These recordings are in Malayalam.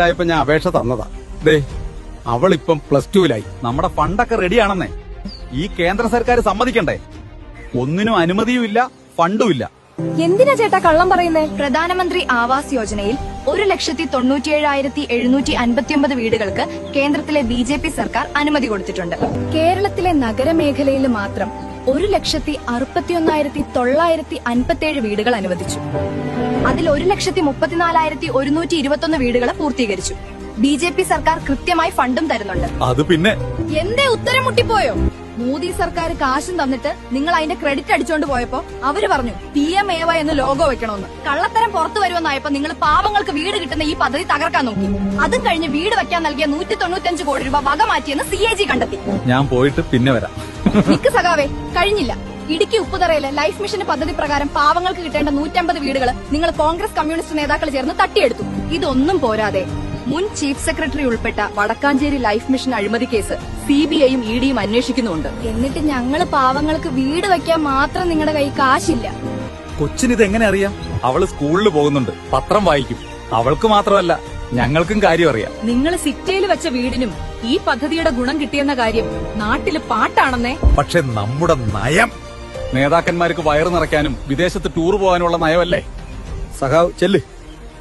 ായപ്പോ ഞാൻ അപേക്ഷ തന്നതാ. ദേ അവളിപ്പം +2-ലായി. നമ്മുടെ ഫണ്ടൊക്കെ റെഡിയാണെന്നേ. ഈ കേന്ദ്ര സർക്കാർ സമ്മതിക്കണ്ടേ? ഒന്നിനും അനുമതിയുമില്ല, ഫണ്ടുമില്ല. എന്തിനാ ചേട്ടാ കള്ളം പറയുന്നേ? പ്രധാനമന്ത്രി ആവാസ് യോജനയിൽ 1,97,759 വീടുകൾക്ക് കേന്ദ്രത്തിലെ BJP സർക്കാർ അനുമതി കൊടുത്തിട്ടുണ്ട്. കേരളത്തിലെ നഗരമേഖലയിൽ മാത്രം 1,61,957 വീടുകൾ അനുവദിച്ചു. അതിൽ 1,34,121 വീടുകൾ പൂർത്തീകരിച്ചു. BJP സർക്കാർ കൃത്യമായി ഫണ്ടും തരുന്നുണ്ട്. അത് പിന്നെ എന്തേ ഉത്തരം മുട്ടിപ്പോയോ? മോദി സർക്കാർ കാശും തന്നിട്ട് നിങ്ങൾ അതിന്റെ ക്രെഡിറ്റ് അടിച്ചോണ്ട് പോയപ്പോ അവര് പറഞ്ഞു PMAY എന്ന് ലോഗോ വെക്കണമെന്ന്. കള്ളത്തരം പുറത്തു വരുമെന്നായപ്പോ നിങ്ങൾ പാവങ്ങൾക്ക് വീട് കിട്ടുന്ന ഈ പദ്ധതി തകർക്കാൻ നോക്കി. അതും കഴിഞ്ഞ് വീട് വെക്കാൻ നൽകിയ 195 കോടി രൂപ വക മാറ്റിയെന്ന് CAG കണ്ടെത്തി. ഞാൻ പോയിട്ട് പിന്നെ വരാം. നിക്ക് സഖാവേ, കഴിഞ്ഞില്ല. ഇടുക്കി ഉപ്പുതറയിലെ ലൈഫ് മിഷൻ പദ്ധതി പ്രകാരം പാവങ്ങൾക്ക് കിട്ടേണ്ട 150 വീടുകൾ നിങ്ങൾ കോൺഗ്രസ് കമ്മ്യൂണിസ്റ്റ് നേതാക്കൾ ചേർന്ന് തട്ടിയെടുത്തു. ഇതൊന്നും പോരാതെ മുൻ ചീഫ് സെക്രട്ടറി ഉൾപ്പെട്ട വടക്കാഞ്ചേരി ലൈഫ് മിഷൻ അഴിമതി കേസ് CBIയും EDയും അന്വേഷിക്കുന്നുണ്ട്. എന്നിട്ട് ഞങ്ങള് പാവങ്ങൾക്ക് വീട് വെക്കാൻ മാത്രം നിങ്ങളുടെ കൈ കാശില്ല. കൊച്ചിനിത് എങ്ങനെ അറിയാം? അവള് സ്കൂളിൽ പോകുന്നുണ്ട്, പത്രം വായിക്കും. അവൾക്ക് മാത്രമല്ല, ഞങ്ങൾക്കും കാര്യം അറിയാം. നിങ്ങൾ സിറ്റിയിൽ വെച്ച വീടിനും ഈ പദ്ധതിയുടെ ഗുണം കിട്ടിയെന്ന കാര്യം നാട്ടില് പാട്ടാണെന്നേ. പക്ഷെ നമ്മുടെ നയം നേതാക്കന്മാർക്ക് വയറ് നിറയ്ക്കാനും വിദേശത്ത് ടൂർ പോകാനുള്ള നയമല്ലേ? സഖാവ് ചെല്ല്,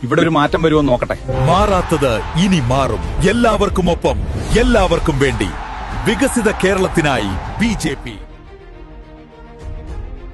ഇവിടെ ഒരു മാറ്റം വരുമോ നോക്കട്ടെ. മാറാത്തത് ഇനി മാറും. എല്ലാവർക്കുമൊപ്പം, എല്ലാവർക്കും വേണ്ടി വികസിത കേരളത്തിനായി BJP.